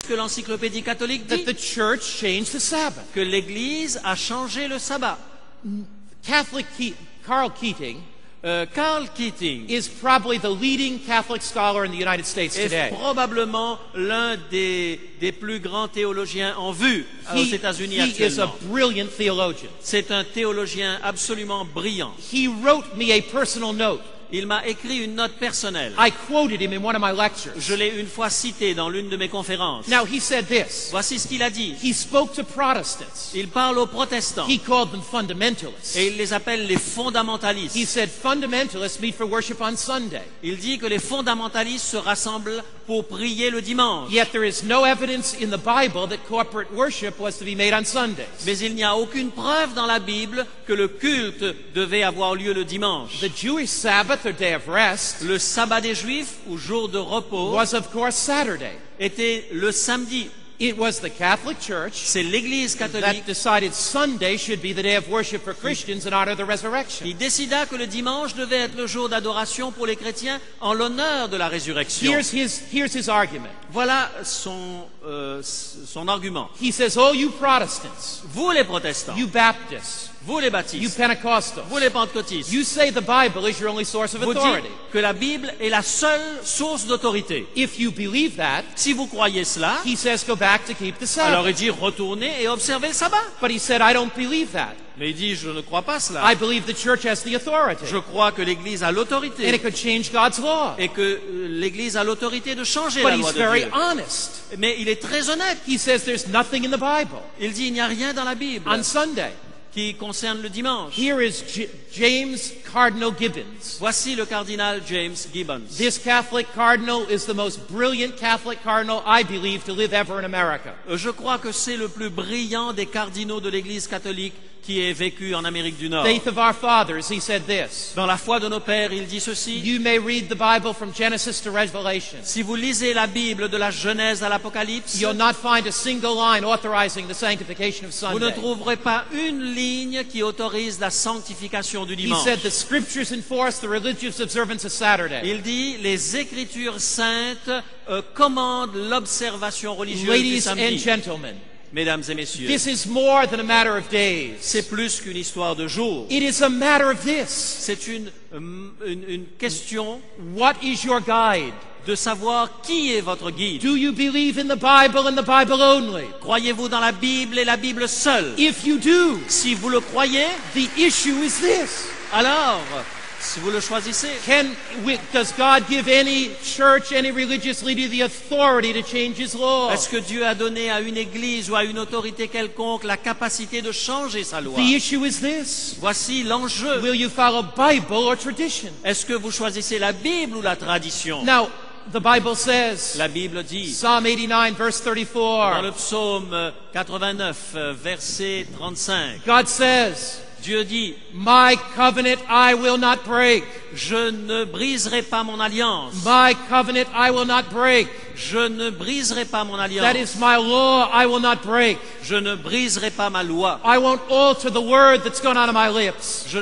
que l'encyclopédie catholique dit? That the church changed the Sabbath. Que l'Église a changé le sabbat. Carl Keating Carl Keating is probably the leading Catholic scholar in the United States est today. probablement l'un des plus grands théologiens en vue aux États-Unis He is a actuellement. brilliant theologian. C'est un théologien absolument brillant. He wrote me a personal note. Il m'a écrit une note personnelle. I quoted him in one of my lectures. Je l'ai une fois cité dans l'une de mes conférences. Now, he said this. Voici ce qu'il a dit. He spoke to Protestants. Il parle aux protestants He called them fundamentalists. et il les appelle les fondamentalistes. He said fundamentalists meet for worship on Sunday. Il dit que les fondamentalistes se rassemblent pour prier le dimanche. Yet there is no evidence in the Bible that corporate worship was to be made on Sundays. Mais il n'y a aucune preuve dans la Bible que le culte devait avoir lieu le dimanche. The Jewish Sabbath, or day of rest, Le sabbat des Juifs, ou jour de repos, was of course Saturday. était le samedi. It was the Catholic Church C'est l'Église that catholique decided Sunday should be the day of worship for Christians in honor of the resurrection. qui décida que le dimanche devait être le jour d'adoration pour les chrétiens en l'honneur de la résurrection. Here's his argument. Voilà son argument. He says, oh, you Protestants, Vous les protestants, you Baptists, vous les you baptistes, Pentecostals, vous les pentecôtistes, you say the Bible is your only source of vous dites authority. que la Bible est la seule source d'autorité. If you believe that, Si vous croyez cela, he says go back to keep the alors Sabbath. il dit retournez et observez le sabbat. But he said, I don't believe that. Mais il dit je ne crois pas cela. I believe the church has the authority. Je crois que l'Église a And l'autorité it could change God's law. et que l'Église a l'autorité de changer But la he's loi de very Dieu. honest. Mais il est très honnête. He says there's nothing in the Bible Il dit il n'y a rien dans la Bible on Sunday. qui concerne le dimanche. Here is James Cardinal Gibbons. Voici le cardinal James Gibbons. This Catholic cardinal is the most brilliant Catholic cardinal, I believe, to live ever in America. Je crois que c'est le plus brillant des cardinaux de l'Église catholique qui ait vécu en Amérique du Nord. Faith of our fathers, he said this. Dans la foi de nos pères, il dit ceci. You may read the Bible from Genesis to Revelation. Si vous lisez la Bible de la Genèse à l'Apocalypse, You'll not find a single line authorizing the sanctification of vous ne Sunday. trouverez pas une ligne qui autorise la sanctification du He dimanche. said the scriptures enforce the religious observance of Saturday. Il dit les Écritures saintes commandent l'observation religieuse du Ladies and samedi. gentlemen, Mesdames et messieurs, this is more than a matter of days. c'est plus qu'une histoire de jours. It is a matter of this. C'est une question What is your guide? de savoir qui est votre guide. Do you believe in the Bible and the Bible only? Croyez-vous dans la Bible et la Bible seule? If you do, Si vous le croyez, the issue is this. alors, si vous le choisissez, Does God give any church, any religious leader the authority to change his law? est-ce que Dieu a donné à une église ou à une autorité quelconque la capacité de changer sa loi? The issue is this. Voici l'enjeu. Will you follow Bible or tradition? Est-ce que vous choisissez la Bible ou la tradition? Now, the Bible says, La Bible dit, Psalm 89, verse dans 34, le psaume 89, verset 35, God says, Dieu dit, My covenant I will not break. je ne briserai pas mon alliance. My covenant I will not break. Je ne briserai pas mon That alliance. is my law I will not break. Je ne briserai pas ma loi. I won't alter the word that's gone out of my lips. Je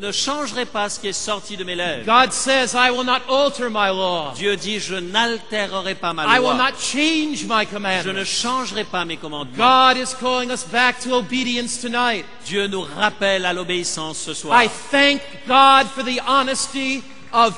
ne changerai pas ce qui est sorti de mes lèvres. God says I will not alter my law. Dieu dit, je n'altérerai pas ma I will loi. not change my Je ne commandments. changerai pas mes commandements. God is calling us back to obedience tonight. Dieu nous rappelle à l'obéissance ce soir. I thank God for the honesty of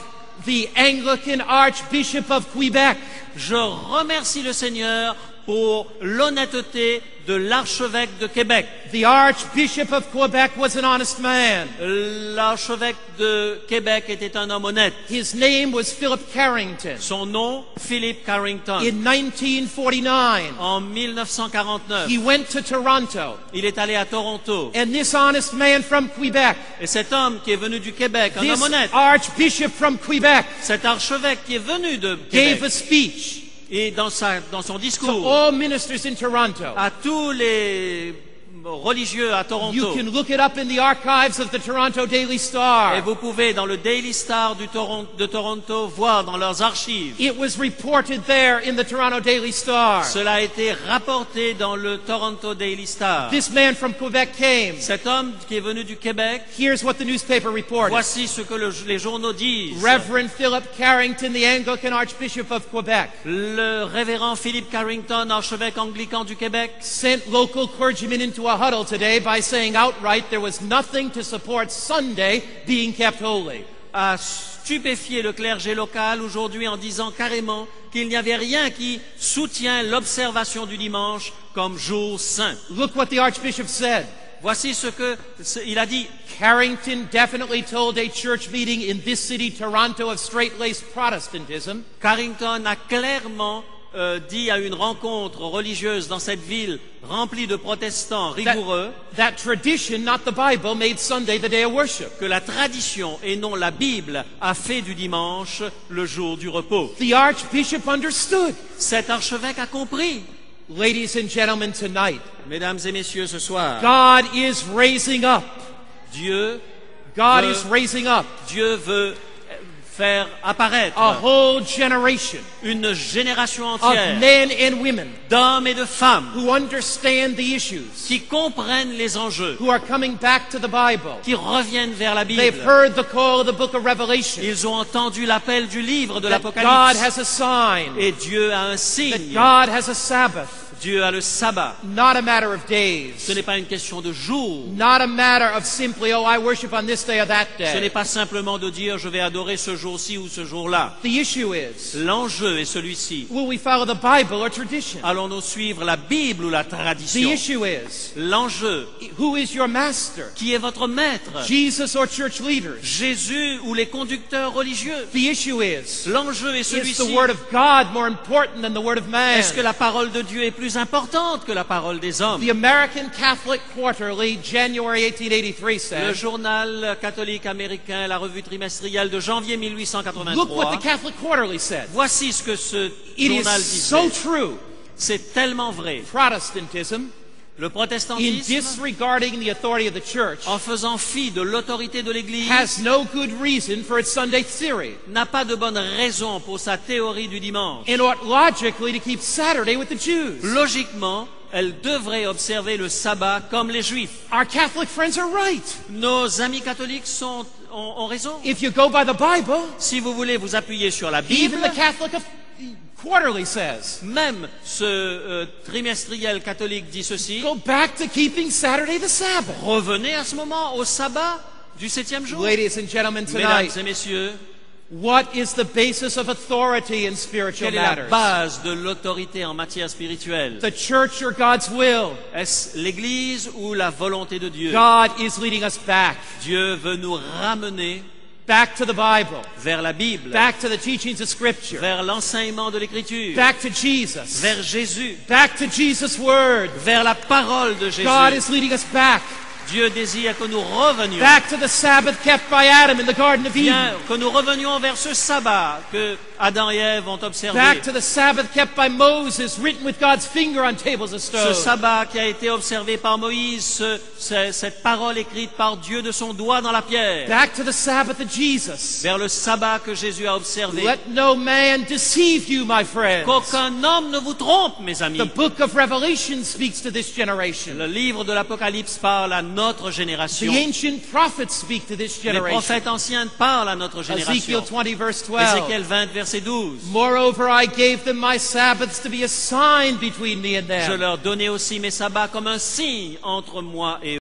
the Anglican Archbishop of Quebec. Je remercie le Seigneur pour l'honnêteté de l'archevêque de Québec. The Archbishop of Quebec was an honest man. L'archevêque de Québec était un homme honnête. His name was Philip Carrington. Son nom, Philip Carrington. In 1949, En 1949, he went to Toronto. il est allé à Toronto. And this honest man from Quebec, Et cet homme qui est venu du Québec, un this homme honnête, Archbishop from Quebec, cet archevêque qui est venu de gave Québec, a speech et dans son to discours all ministers in Toronto. à tous les religieux à You Toronto. can look it up in the archives of the Toronto Daily Et Star. vous pouvez, dans le Daily Star de Toronto, voir dans leurs archives. It was reported there in the Toronto Daily Star. Cela a été rapporté dans le Toronto Daily Star. This man from Quebec came. Cet homme qui est venu du Québec, Here's what the newspaper reported. voici ce que les journaux disent. Reverend Philip Carrington, the Anglican Archbishop of Quebec, Le révérend Philip Carrington, archevêque anglican du Québec, sent local clergymen into a huddle today by saying outright there was nothing to support Sunday being kept holy. a stupéfié le clergé local aujourd'hui en disant carrément qu'il n'y avait rien qui soutient l'observation du dimanche comme jour saint. Look what the Archbishop said. Voici ce que il a dit. Carrington definitely told a church meeting in this city, Toronto, of straight-laced Protestantism Carrington a clairement dit à une rencontre religieuse dans cette ville remplie de protestants rigoureux that tradition, not the Bible, made Sunday the day of worship. que la tradition et non la Bible a fait du dimanche le jour du repos. The Archbishop understood. Cet archevêque a compris. Ladies and gentlemen, tonight, Mesdames et messieurs, ce soir, God is raising up. Dieu Is raising up veut faire apparaître a whole generation une génération of entière men and women d'hommes et de femmes who understand the issues, qui comprennent les enjeux, who are coming back to the Bible. qui reviennent vers la They've Bible. heard the call of the book of Revelation. Ils ont entendu l'appel du livre de That God l'Apocalypse. has a sign. Et Dieu a un That signe. God has a Sabbath. Dieu a le sabbat. Not a matter of days. Ce n'est pas une question de jours. Not a matter of simply, oh, I worship on this day or that Ce n'est day. pas simplement de dire je vais adorer ce jour-ci ou ce jour-là. The issue is, L'enjeu est celui-ci. will we follow the Bible or tradition? Allons-nous suivre la Bible ou la The tradition? issue is, L'enjeu, who is your master? qui est votre maître? Jesus or church leaders? Jésus ou les conducteurs religieux? The issue is, L'enjeu est is the celui-ci. word of God more important than the word of man? Est-ce que la parole de Dieu est plus importante que la parole des hommes? The American Catholic Quarterly, January 1883 Le said, journal catholique américain, la revue trimestrielle de janvier look what 1883. the Catholic Quarterly said. Voici ce que ce It journal is disait. so true. C'est tellement vrai. Protestantism, Le in protestantisme, disregarding the authority of the church, en faisant fi de l'autorité de l'Église, has no good reason for its Sunday theory, n'a pas de bonne raison pour sa théorie du dimanche. and ought logically to keep Saturday with the Jews. Logiquement, elle devrait observer le sabbat comme les Juifs. Our Catholic friends are right. Nos amis catholiques ont raison. If you go by the Bible, Si vous voulez vous appuyer sur la Bible, even the Catholic Quarterly says, même ce trimestriel catholique dit ceci, go back to keeping Saturday the Sabbath. revenez à ce moment au sabbat du 7e jour. Ladies and gentlemen, Mesdames tonight, et messieurs, what is the basis of authority in spiritual quelle est la matters? base de l'autorité en matière spirituelle? The church or God's will? Est-ce l'Église ou la volonté de Dieu? God is leading us back, Dieu veut nous ramener back to the Bible, vers la Bible, back to the teachings of Scripture, vers l'enseignement de l'Écriture, back to Jesus, vers Jésus, back to Jesus' Word. vers la parole de Jésus. God is leading us back, Dieu désire que nous revenions, back to the Sabbath kept by Adam in the Garden of Eden, bien, que nous revenions vers ce sabbat que Adam et Ève ont observé. back to the Sabbath kept by Moses, written with God's finger on tables of Ce stone. sabbat qui a été observé par Moïse, cette parole écrite par Dieu de son doigt dans la pierre. Back to the Sabbath of Jesus. Vers le sabbat que Jésus a observé. Let no man deceive you, my friends. Qu'aucun homme ne vous trompe, mes amis. The book of Revelation speaks to this generation. Le livre de l'Apocalypse parle à notre génération. The ancient prophets speak to this Les generation. prophètes anciens parlent à notre Ezekiel génération. 20 verse 12. Ézéchiel 20, verset 12. Moreover, I gave them my Sabbaths to be a sign between me and Je them. leur donnais aussi mes sabbats comme un signe entre moi et eux.